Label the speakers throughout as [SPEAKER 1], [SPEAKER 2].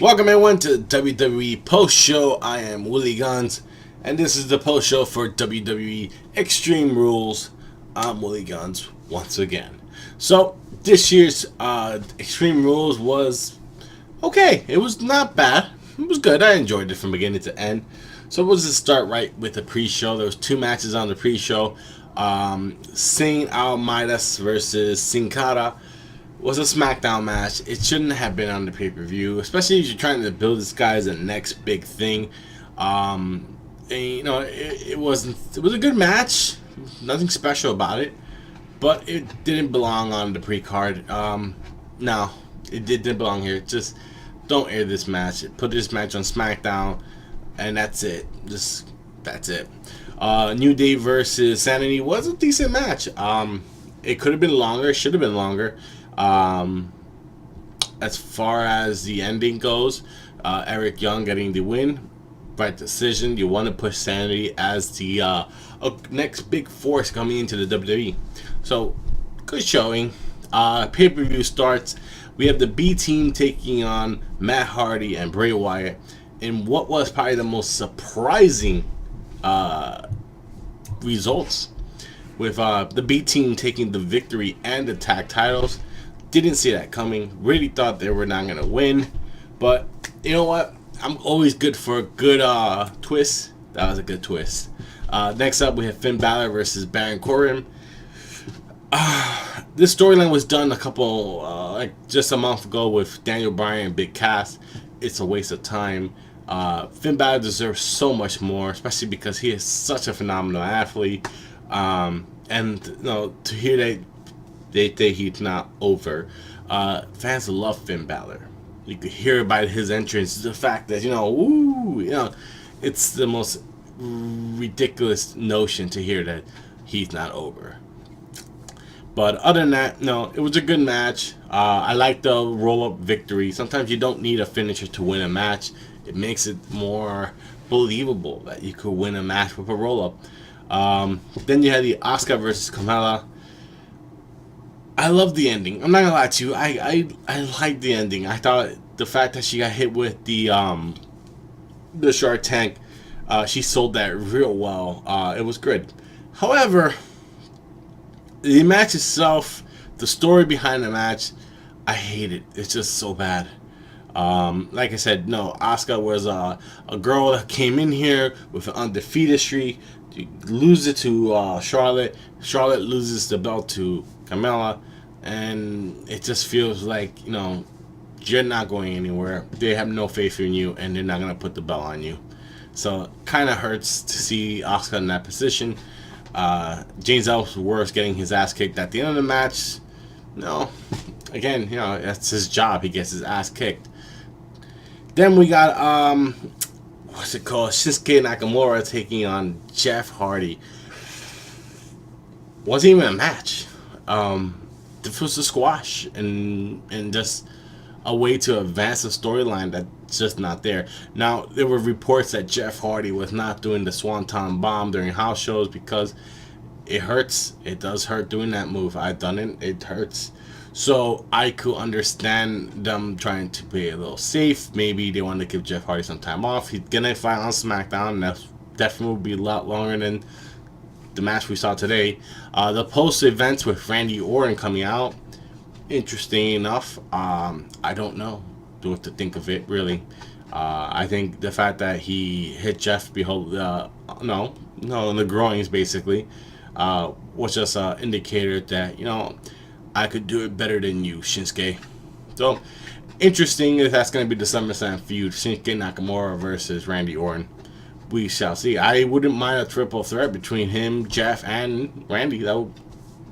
[SPEAKER 1] Welcome everyone to WWE Post Show. I am Willie Guns, and this is the post show for WWE Extreme Rules. I'm Willie Guns once again. So this year's Extreme Rules was okay. It was not bad. It was good. I enjoyed it from beginning to end. So we'll just start right with the pre-show. There was two matches on the pre-show. Sin Almeidas versus Sin Cara was a SmackDown match. It shouldn't have been on the pay-per-view, especially if you're trying to build this guy as the next big thing. And, you know, it wasn't. It was a good match. Nothing special about it, but it didn't belong on the pre-card. No, it didn't belong here. Just don't air this match. Put this match on SmackDown, and that's it. That's it. New Day versus Sanity was a decent match. It could have been longer. It should have been longer. As far as the ending goes, Eric Young getting the win. Right decision. You want to push Sanity as the next big force coming into the WWE. So, good showing. Pay-per-view starts. We have the B team taking on Matt Hardy and Bray Wyatt in what was probably the most surprising results, with the B team taking the victory and the tag titles. Didn't see that coming. Really thought they were not gonna win, but you know what? I'm always good for a good twist. That was a good twist. Next up, we have Finn Balor versus Baron Corbin. This storyline was done a couple, like just a month ago with Daniel Bryan and Big Cass. It's a waste of time. Finn Balor deserves so much more, especially because he is such a phenomenal athlete. And you know, to hear that they think he's not over, fans love Finn Balor. You could hear by his entrance the fact that it's the most ridiculous notion to hear that he's not over. But other than that, no, it was a good match. I like the roll-up victory. Sometimes you don't need a finisher to win a match. It makes it more believable that you could win a match with a roll-up. Then you had the Asuka versus Kamala. I love the ending. I'm not gonna lie to you. I like the ending. I thought the fact that she got hit with the Shark Tank, she sold that real well. It was good. However, the match itself, the story behind the match, I hate it. It's just so bad. Like I said, no, Asuka was a girl that came in here with an undefeated streak. You lose it to Charlotte. Charlotte loses the belt to Kamala, and it just feels like, you know, you're not going anywhere. They have no faith in you, and they're not gonna put the belt on you. So it kind of hurts to see Asuka in that position. James Ellsworth getting his ass kicked at the end of the match. No, again, you know, that's his job. He gets his ass kicked. Then we got what's it called? Shinsuke Nakamura taking on Jeff Hardy. Wasn't even a match. This was a squash and just a way to advance the storyline that's just not there. Now, there were reports that Jeff Hardy was not doing the Swanton Bomb during house shows because it hurts. It does hurt doing that move. I've done it. It hurts. So I could understand them trying to play a little safe. Maybe they want to give Jeff Hardy some time off. He's gonna fight on SmackDown, and that definitely will be a lot longer than the match we saw today. The post events with Randy Orton coming out, interesting enough. I don't know what to think of it, really. I think the fact that he hit Jeff in the groins, basically, was just an indicator that, you know, I could do it better than you, Shinsuke. So, interesting if that's going to be the SummerSlam feud, Shinsuke Nakamura versus Randy Orton. We shall see. I wouldn't mind a triple threat between him, Jeff, and Randy. That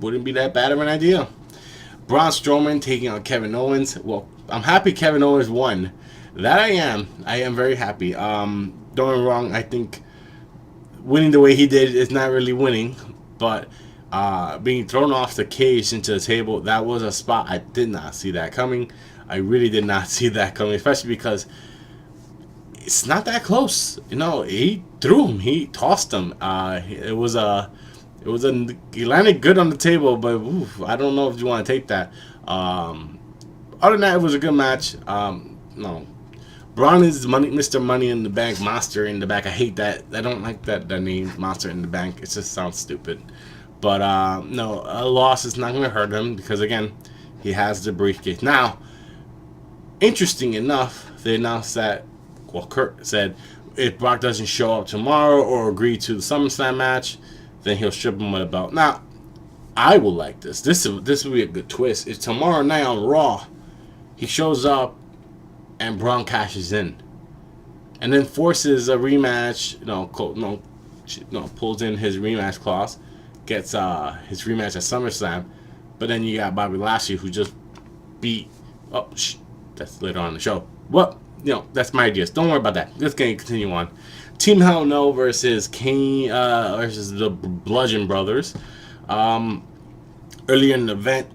[SPEAKER 1] wouldn't be that bad of an idea. Braun Strowman taking on Kevin Owens. Well, I'm happy Kevin Owens won. That I am. I am very happy. Don't get me wrong. I think winning the way he did is not really winning, but being thrown off the cage into the table, that was a spot I did not see that coming. I really did not see that coming, especially because it's not that close. You know, he threw him. He tossed him. He landed good on the table, but oof, I don't know if you want to take that. Other than that, it was a good match. No, Braun is Mr. Money in the Bank, Monster in the Bank. I hate that. I don't like that name, Monster in the Bank. It just sounds stupid. But no, a loss is not going to hurt him because, again, he has the briefcase. Now, interesting enough, they announced that, well, Kurt said, if Brock doesn't show up tomorrow or agree to the SummerSlam match, then he'll strip him with a belt. Now, I will like this. This would be a good twist. If tomorrow night on Raw, he shows up and Braun cashes in, and then forces a rematch. Pulls in his rematch clause, gets his rematch at SummerSlam. But then you got Bobby Lashley, who just beat. That's later on in the show. Well, that's my ideas. Don't worry about that. Let's continue on. Team Hell No versus Keaney versus the Bludgeon Brothers. Earlier in the event,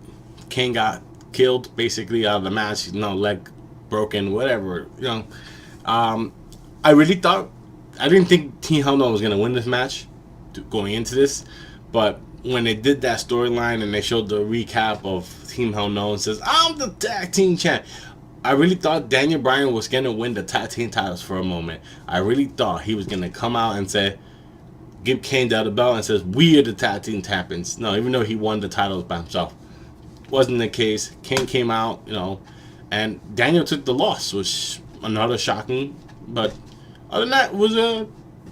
[SPEAKER 1] Kane got killed basically out of the match. Leg broken, whatever. I didn't think Team Hell No was gonna win this match going into this, but when they did that storyline and they showed the recap of Team Hell No and says, "I'm the tag team champ," I really thought Daniel Bryan was gonna win the tag team titles for a moment. I really thought he was gonna come out and say, give Kane the other belt and says, "We are the tag team champions." No, even though he won the titles by himself, wasn't the case. Kane came out, and Daniel took the loss, which another shocking. But other than that, it was a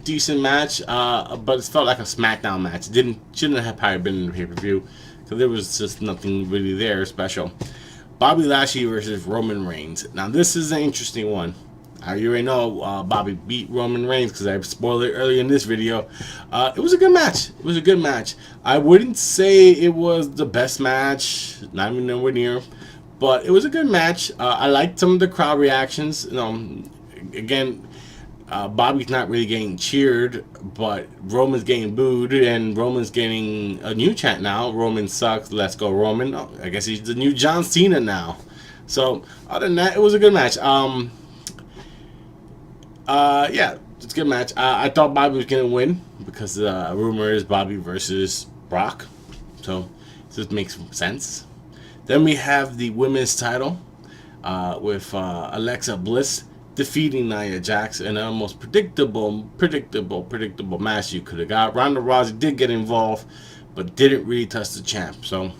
[SPEAKER 1] decent match. But it felt like a SmackDown match. Shouldn't have probably been in the pay-per-view because there was just nothing really there special. Bobby Lashley versus Roman Reigns. Now this is an interesting one. You already know Bobby beat Roman Reigns because I spoiled it earlier in this video. It was a good match. I wouldn't say it was the best match, not even nowhere near, but it was a good match. I liked some of the crowd reactions. Again, Bobby's not really getting cheered, but Roman's getting booed, and Roman's getting a new chant now. Roman sucks. Let's go, Roman. I guess he's the new John Cena now. So other than that, it was a good match. Yeah, it's a good match. I thought Bobby was going to win because the rumor is Bobby versus Brock. So this makes sense. Then we have the women's title with Alexa Bliss defeating Nia Jax in a most predictable match you could have got. Ronda Rousey did get involved, but didn't really touch the champ. So,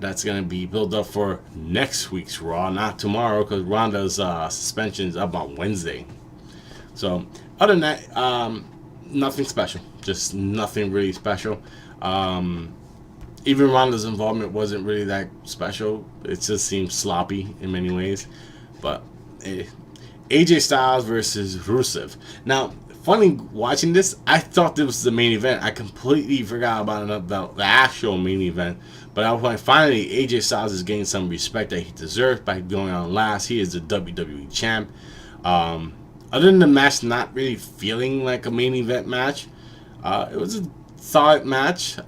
[SPEAKER 1] that's going to be built up for next week's Raw, not tomorrow, because Ronda's suspension is up on Wednesday. So, other than that, nothing special. Just nothing really special. Even Ronda's involvement wasn't really that special. It just seemed sloppy in many ways. But, AJ Styles versus Rusev. Now, funny watching this, I thought this was the main event. I completely forgot about the actual main event. But I was like, finally, AJ Styles is getting some respect that he deserves by going on last. He is the WWE champ. Other than the match not really feeling like a main event match, it was a solid match.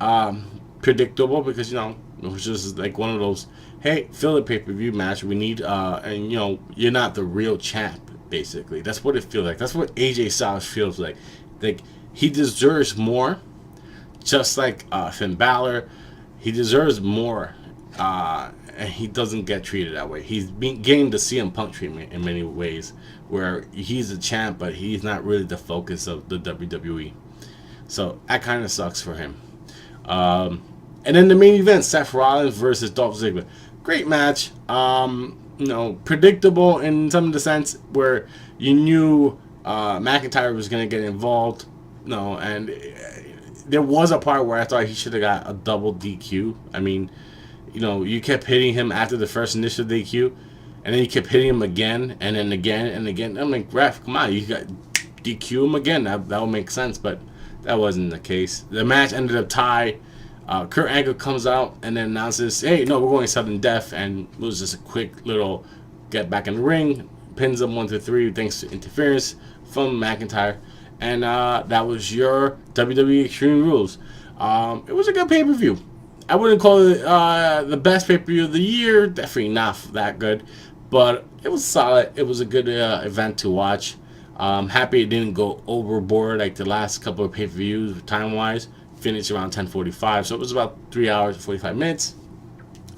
[SPEAKER 1] Predictable because, it was just like one of those, hey, fill a pay-per-view match. We need, and you're not the real champ, basically. That's what it feels like. That's what AJ Styles feels like. Like, he deserves more, just like Finn Balor. He deserves more, and he doesn't get treated that way. He's getting the CM Punk treatment in many ways, where he's a champ, but he's not really the focus of the WWE. So that kind of sucks for him. And then the main event, Seth Rollins versus Dolph Ziggler. Great match. Predictable in some of the sense where you knew McIntyre was going to get involved. And there was a part where I thought he should have got a double DQ. I mean, you kept hitting him after the first initial DQ, and then you kept hitting him again, and then again, and again. I'm like, ref, come on, you got DQ him again. That would make sense, but that wasn't the case. The match ended up tied. Kurt Angle comes out and then announces, hey, no, we're going sudden death, and it was just a quick little get back in the ring, pins him 1, 2, 3 thanks to interference from McIntyre, and that was your WWE Extreme Rules. It was a good pay-per-view. I wouldn't call it the best pay-per-view of the year, definitely not that good, but it was solid. It was a good event to watch. Happy it didn't go overboard like the last couple of pay-per-views time-wise. Finished around 10:45, so it was about 3 hours and 45 minutes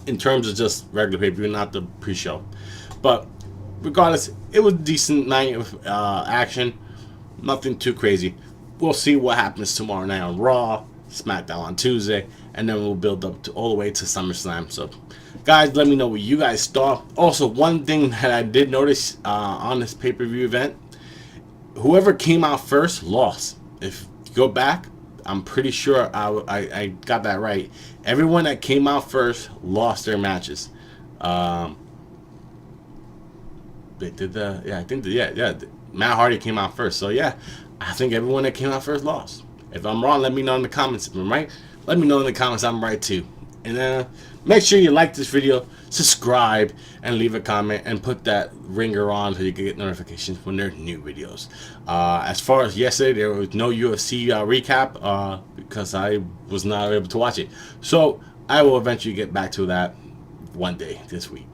[SPEAKER 1] in terms of just regular pay-per-view, not the pre-show. But regardless, it was a decent night of action. Nothing too crazy. We'll see what happens tomorrow night on Raw, SmackDown on Tuesday, and then we'll build up to all the way to SummerSlam. So, guys, let me know what you guys thought. Also, one thing that I did notice on this pay-per-view event, whoever came out first lost. If you go back, I'm pretty sure I got that right. Everyone that came out first lost their matches. They did I think Matt Hardy came out first. So yeah, I think everyone that came out first lost. If I'm wrong, let me know in the comments. If I'm right, let me know in the comments I'm right too. And make sure you like this video, subscribe, and leave a comment, and put that ringer on so you can get notifications when there are new videos. As far as yesterday, there was no UFC recap because I was not able to watch it. So I will eventually get back to that one day this week.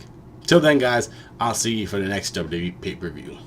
[SPEAKER 1] Till then, guys, I'll see you for the next WWE pay-per-view.